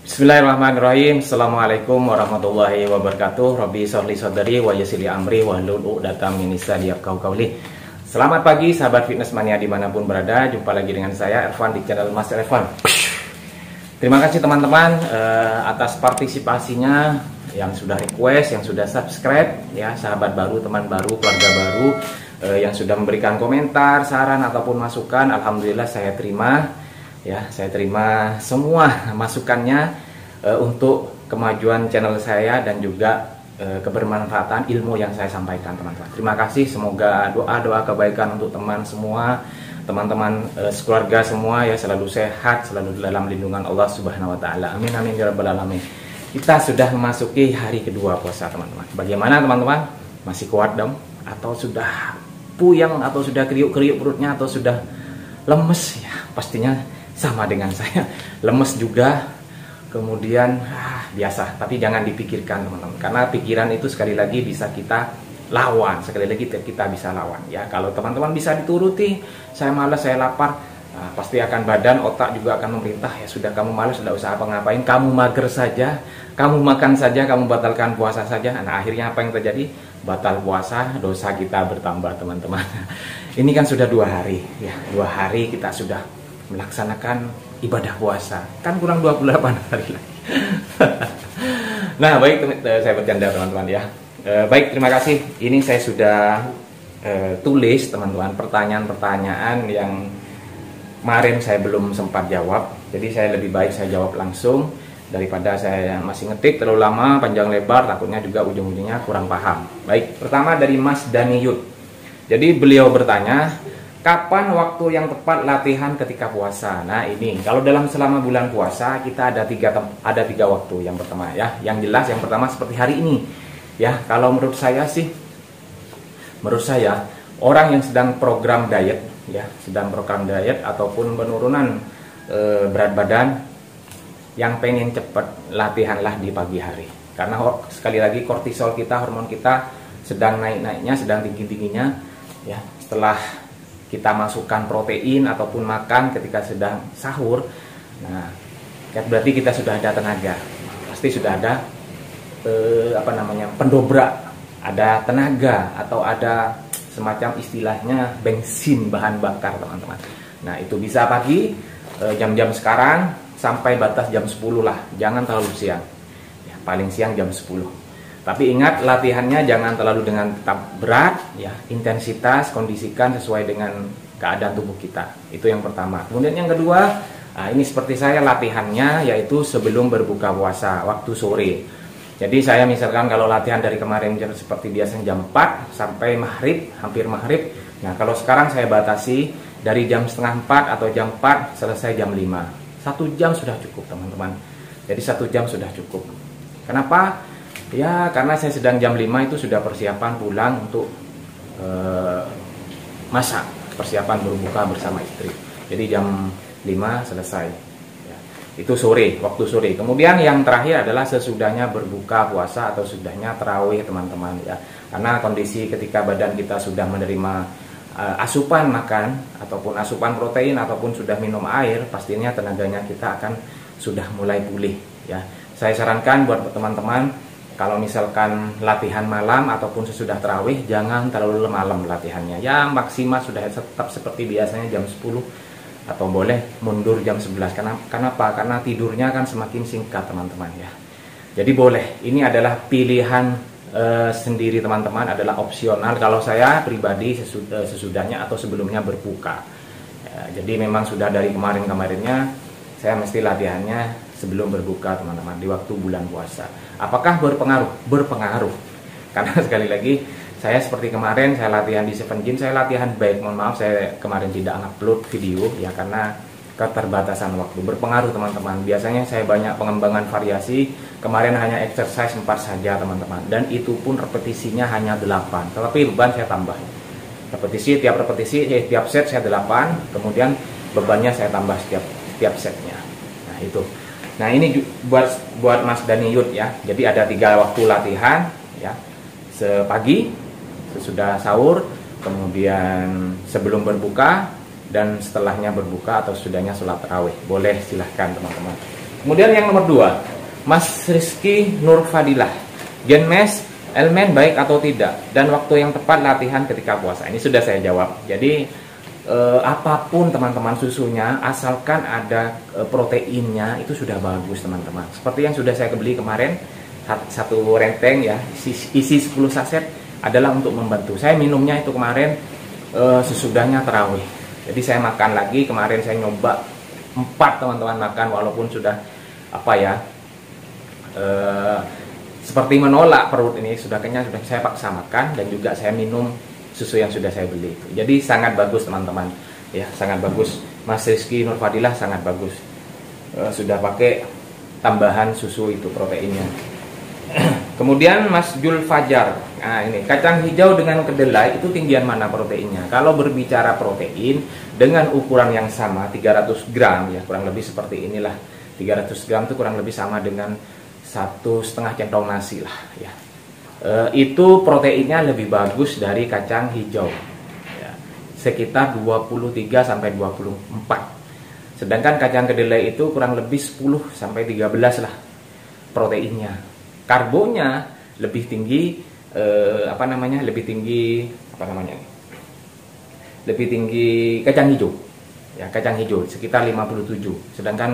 Bismillahirrahmanirrahim. Assalamualaikum warahmatullahi wabarakatuh. Rabbi sholli shodri wa yassir li amri wahlul 'uqdatam min lisani yafqahu qawli. Selamat pagi sahabat fitness mania dimanapun berada. Jumpa lagi dengan saya Ervan di channel Mas Ervan. Terima kasih teman-teman atas partisipasinya yang sudah request, yang sudah subscribe ya, sahabat baru, teman baru, keluarga baru yang sudah memberikan komentar, saran ataupun masukan. Alhamdulillah saya terima. Ya, saya terima semua masukannya untuk kemajuan channel saya dan juga kebermanfaatan ilmu yang saya sampaikan, teman-teman. Terima kasih, semoga doa-doa kebaikan untuk teman semua, teman-teman sekeluarga semua ya selalu sehat, selalu dalam lindungan Allah Subhanahu wa taala. Amin amin ya rabbal alamin. Kita sudah memasuki hari kedua puasa, teman-teman. Bagaimana teman-teman? Masih kuat dong? Atau sudah puyeng, atau sudah kriuk-kriuk perutnya, atau sudah lemes ya? Pastinya sama dengan saya, lemes juga, kemudian biasa, tapi jangan dipikirkan teman-teman, karena pikiran itu sekali lagi bisa kita lawan, sekali lagi kita bisa lawan ya. Kalau teman-teman bisa dituruti, saya malas, saya lapar, pasti akan badan, otak juga akan memerintah, ya sudah kamu malas, tidak usah apa-ngapain, kamu mager saja, kamu makan saja, kamu batalkan puasa saja. Nah akhirnya apa yang terjadi? Batal puasa, dosa kita bertambah, teman-teman. Ini kan sudah 2 hari ya, 2 hari kita sudah melaksanakan ibadah puasa, kan kurang 28 hari lagi. Nah baik, saya bercanda teman-teman ya. Baik, terima kasih. Ini saya sudah tulis teman-teman pertanyaan-pertanyaan yang kemarin saya belum sempat jawab. Jadi saya lebih baik saya jawab langsung daripada saya masih ngetik terlalu lama panjang lebar, takutnya juga ujung-ujungnya kurang paham. Baik, pertama dari Mas Daniyut. Jadi beliau bertanya, kapan waktu yang tepat latihan ketika puasa? Nah ini, kalau selama bulan puasa kita ada tiga waktu. Yang pertama ya, yang jelas yang pertama seperti hari ini ya. Kalau menurut saya sih, orang yang sedang program diet ya, sedang program diet ataupun penurunan berat badan, yang pengen cepat, latihanlah di pagi hari. Karena sekali lagi kortisol kita, hormon kita sedang naik-naiknya, sedang tinggi-tingginya ya. Setelah kita masukkan protein ataupun makan ketika sedang sahur, nah berarti kita sudah ada tenaga, pasti sudah ada pendobrak, ada tenaga atau ada semacam istilahnya bensin, bahan bakar, teman-teman. Nah itu bisa pagi, jam-jam sekarang sampai batas jam 10 lah, jangan terlalu siang ya, paling siang jam 10. Tapi ingat, latihannya jangan terlalu dengan tetap berat ya, intensitas kondisikan sesuai dengan keadaan tubuh kita. Itu yang pertama. Kemudian yang kedua, ini seperti saya latihannya yaitu sebelum berbuka puasa, waktu sore. Jadi saya misalkan kalau latihan dari kemarin seperti biasanya jam 4 sampai maghrib, hampir maghrib. Nah kalau sekarang saya batasi dari jam setengah 4 atau jam 4 selesai jam 5. 1 jam sudah cukup, teman-teman. Jadi 1 jam sudah cukup. Kenapa? Ya karena saya sedang jam 5 itu sudah persiapan pulang untuk masak, persiapan berbuka bersama istri. Jadi jam 5 selesai ya. Itu sore, waktu sore. Kemudian yang terakhir adalah sesudahnya berbuka puasa atau sudahnya tarawih, teman-teman ya. Karena kondisi ketika badan kita sudah menerima asupan makan ataupun asupan protein ataupun sudah minum air, pastinya tenaganya kita akan sudah mulai pulih ya. Saya sarankan buat teman-teman, kalau misalkan latihan malam ataupun sesudah tarawih, jangan terlalu malam latihannya. Ya maksimal sudah tetap seperti biasanya jam 10 atau boleh mundur jam 11. Kenapa? Karena tidurnya kan semakin singkat, teman-teman ya. Jadi boleh. Ini adalah pilihan sendiri, teman-teman, adalah opsional. Kalau saya pribadi sesudahnya atau sebelumnya berbuka. Ya, jadi memang sudah dari kemarin-kemarinnya saya mesti latihannya sebelum berbuka, teman-teman, di waktu bulan puasa. Apakah berpengaruh? Berpengaruh. Karena sekali lagi, saya seperti kemarin, saya latihan di Seven Gym, saya latihan baik, mohon maaf, saya kemarin tidak upload video, ya karena keterbatasan waktu. Berpengaruh, teman-teman. Biasanya saya banyak pengembangan variasi, kemarin hanya exercise 4 saja, teman-teman. Dan itu pun repetisinya hanya 8, tetapi beban saya tambah. Tiap set saya 8, kemudian bebannya saya tambah setiap setnya. Nah itu. Nah ini buat Mas Daniyut ya. Jadi ada 3 waktu latihan ya. Pagi, sesudah sahur, kemudian sebelum berbuka, dan setelahnya berbuka atau sudahnya sholat tarawih. Boleh, silahkan teman-teman. Kemudian yang nomor 2, Mas Rizky Nurfadilah, Genmes elemen baik atau tidak, dan waktu yang tepat latihan ketika puasa. Ini sudah saya jawab. Jadi apapun teman-teman susunya, asalkan ada proteinnya, itu sudah bagus teman-teman. Seperti yang sudah saya beli kemarin, satu renteng ya, isi 10 saset adalah untuk membantu. Saya minumnya itu kemarin sesudahnya tarawih. Jadi saya makan lagi, kemarin saya nyoba 4 teman-teman makan, walaupun sudah apa ya, seperti menolak perut ini, sudah kenyang, sudah saya paksa makan, dan juga saya minum susu yang sudah saya beli itu. Jadi sangat bagus teman-teman ya, sangat bagus. Mas Rizky Nurfadilah sangat bagus, sudah pakai tambahan susu itu proteinnya. Kemudian Mas Jul Fajar, nah ini kacang hijau dengan kedelai itu tinggian mana proteinnya? Kalau berbicara protein dengan ukuran yang sama 300 gram ya, kurang lebih seperti inilah. 300 gram itu kurang lebih sama dengan 1,5 centong nasi lah ya. Itu proteinnya lebih bagus dari kacang hijau ya, sekitar 23 sampai 24. Sedangkan kacang kedelai itu kurang lebih 10 sampai 13 lah proteinnya. Karbonya lebih tinggi, lebih tinggi kacang hijau ya, kacang hijau sekitar 57. Sedangkan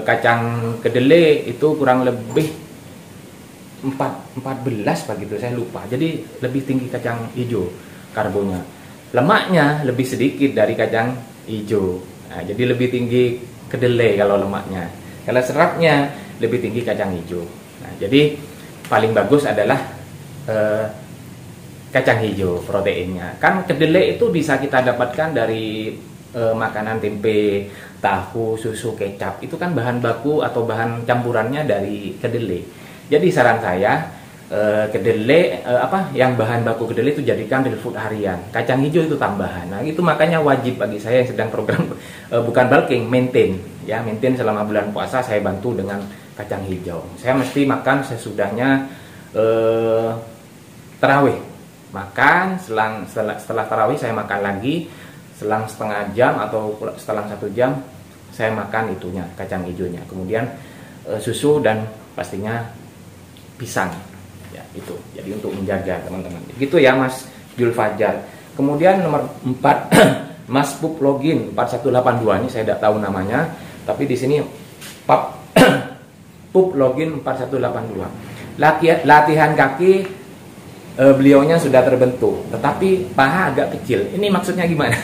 kacang kedelai itu kurang lebih 14 begitu, saya lupa. Jadi lebih tinggi kacang hijau karbonya. Lemaknya lebih sedikit dari kacang hijau. Nah, jadi lebih tinggi kedelai kalau lemaknya. Kalau seratnya lebih tinggi kacang hijau. Nah, jadi paling bagus adalah kacang hijau proteinnya. Kan kedelai itu bisa kita dapatkan dari makanan tempe, tahu, susu, kecap. Itu kan bahan baku atau bahan campurannya dari kedelai. Jadi saran saya, kedelai yang bahan baku kedelai itu jadikan real food harian. Kacang hijau itu tambahan. Nah, itu makanya wajib bagi saya yang sedang program bukan bulking, maintain selama bulan puasa, saya bantu dengan kacang hijau. Saya mesti makan sesudahnya tarawih. Makan setelah tarawih saya makan lagi, selang setengah jam atau setelah 1 jam saya makan itunya, kacang hijaunya. Kemudian susu dan pastinya pisang ya, itu jadi untuk menjaga teman-teman gitu ya Mas Jul Fajar. Kemudian nomor 4 Mas Pup Login 4182, ini saya tidak tahu namanya, tapi di sini Pup Login 4182. Latihan kaki beliaunya sudah terbentuk, tetapi paha agak kecil. Ini maksudnya gimana?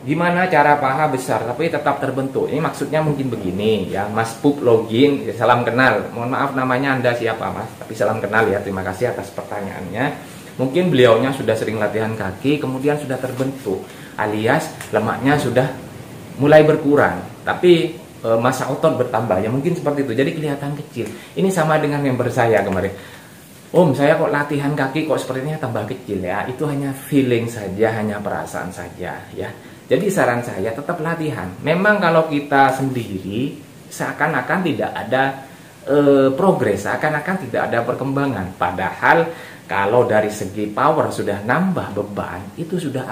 Gimana cara paha besar tapi tetap terbentuk? Ini maksudnya mungkin begini ya, Mas Pup Login, ya, salam kenal. Mohon maaf namanya Anda siapa Mas, tapi salam kenal ya. Terima kasih atas pertanyaannya. Mungkin beliaunya sudah sering latihan kaki, kemudian sudah terbentuk, alias lemaknya sudah mulai berkurang, tapi massa otot bertambah ya, mungkin seperti itu. Jadi kelihatan kecil. Ini sama dengan member saya kemarin. Om, saya kok latihan kaki kok sepertinya tambah kecil ya. Itu hanya feeling saja, hanya perasaan saja ya. Jadi saran saya tetap latihan. Memang kalau kita sendiri seakan-akan tidak ada progres, seakan-akan tidak ada perkembangan. Padahal kalau dari segi power sudah nambah beban, itu sudah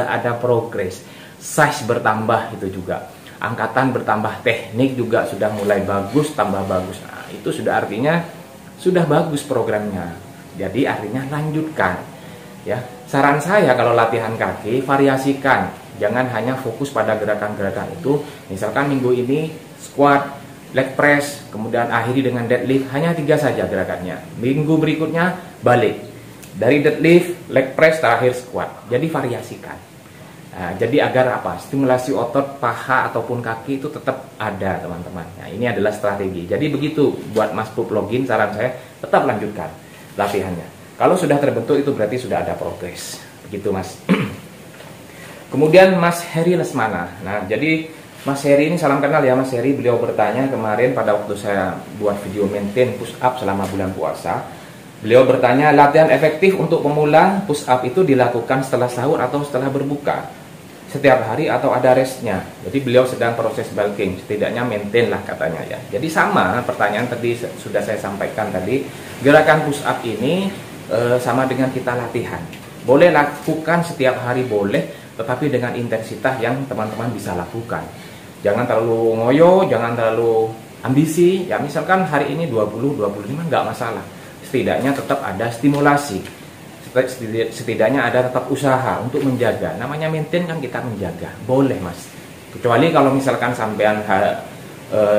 ada progres. Size bertambah itu juga. Angkatan bertambah, teknik juga sudah mulai bagus, tambah bagus. Nah, itu sudah artinya sudah bagus programnya. Jadi artinya lanjutkan. Ya, saran saya kalau latihan kaki variasikan, jangan hanya fokus pada gerakan-gerakan itu. Misalkan minggu ini squat, leg press, kemudian akhiri dengan deadlift, hanya 3 saja gerakannya. Minggu berikutnya balik dari deadlift, leg press, terakhir squat. Jadi variasikan. Nah, jadi agar apa? Stimulasi otot paha ataupun kaki itu tetap ada teman-teman. Nah, ini adalah strategi. Jadi begitu buat Mas Pup Login, saran saya tetap lanjutkan latihannya. Kalau sudah terbentuk itu berarti sudah ada progres. Begitu Mas. Kemudian Mas Heri Lesmana. Nah, jadi Mas Heri ini salam kenal ya Mas Heri. Beliau bertanya kemarin pada waktu saya buat video maintain push up selama bulan puasa. Beliau bertanya, latihan efektif untuk pemula push up itu dilakukan setelah sahur atau setelah berbuka? Setiap hari atau ada restnya? Jadi beliau sedang proses bulking, setidaknya maintain lah katanya ya. Jadi sama pertanyaan tadi sudah saya sampaikan tadi. Gerakan push up ini sama dengan kita latihan. Boleh lakukan setiap hari boleh, tetapi dengan intensitas yang teman-teman bisa lakukan. Jangan terlalu ngoyo, jangan terlalu ambisi. Ya misalkan hari ini 20-25 nggak masalah. Setidaknya tetap ada stimulasi. Setidaknya ada tetap usaha untuk menjaga. Namanya maintain kan kita menjaga. Boleh mas. Kecuali kalau misalkan sampean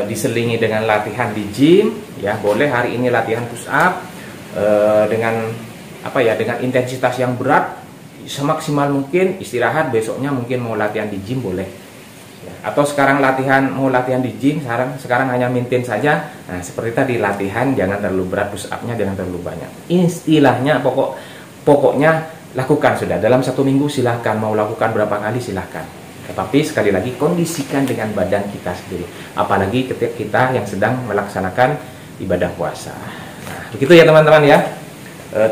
diselingi dengan latihan di gym, ya boleh hari ini latihan push up dengan apa ya, dengan intensitas yang berat semaksimal mungkin, istirahat besoknya mungkin mau latihan di gym boleh ya. Atau sekarang mau latihan di gym, sekarang hanya maintain saja. Nah seperti tadi, latihan jangan terlalu berat, push upnya jangan terlalu banyak. Istilahnya pokoknya lakukan sudah dalam 1 minggu, silahkan mau lakukan berapa kali silahkan. Tetapi sekali lagi kondisikan dengan badan kita sendiri, apalagi ketika kita yang sedang melaksanakan ibadah puasa. Nah, begitu ya teman-teman ya.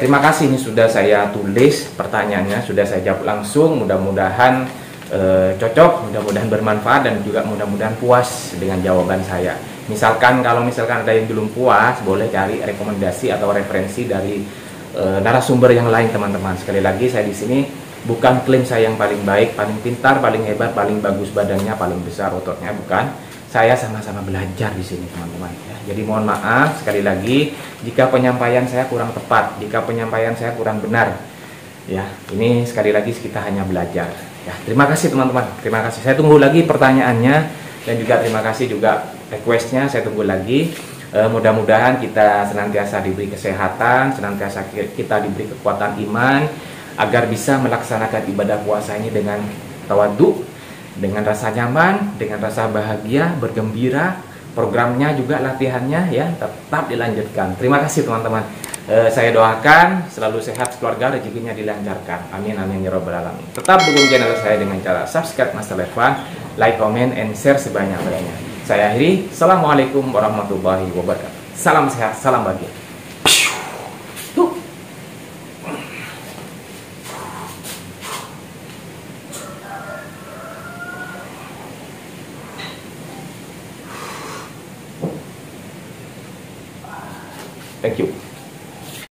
Terima kasih, ini sudah saya tulis pertanyaannya, sudah saya jawab langsung. Mudah-mudahan cocok, mudah-mudahan bermanfaat, dan juga mudah-mudahan puas dengan jawaban saya. Kalau misalkan ada yang belum puas, boleh cari rekomendasi atau referensi dari narasumber yang lain teman-teman. Sekali lagi saya di sini bukan klaim saya yang paling baik, paling pintar, paling hebat, paling bagus badannya, paling besar ototnya, bukan. Saya sama-sama belajar di sini teman-teman ya. Jadi mohon maaf sekali lagi jika penyampaian saya kurang tepat, jika penyampaian saya kurang benar. Ya, ini sekali lagi kita hanya belajar. Ya, terima kasih teman-teman. Terima kasih. Saya tunggu lagi pertanyaannya, dan juga terima kasih juga requestnya. Saya tunggu lagi. Mudah-mudahan kita senantiasa diberi kesehatan, senantiasa kita diberi kekuatan iman, agar bisa melaksanakan ibadah puasa ini dengan tawadhu, dengan rasa nyaman, dengan rasa bahagia, bergembira. Programnya juga latihannya ya tetap dilanjutkan. Terima kasih teman-teman. Saya doakan selalu sehat keluarga, rezekinya dilancarkan. Amin amin ya rabbal alamin. Tetap dukung channel saya dengan cara subscribe Master Irfan, like, comment, and share sebanyak-banyaknya. Saya akhiri. Assalamualaikum warahmatullahi wabarakatuh. Salam sehat, salam bahagia. Thank you.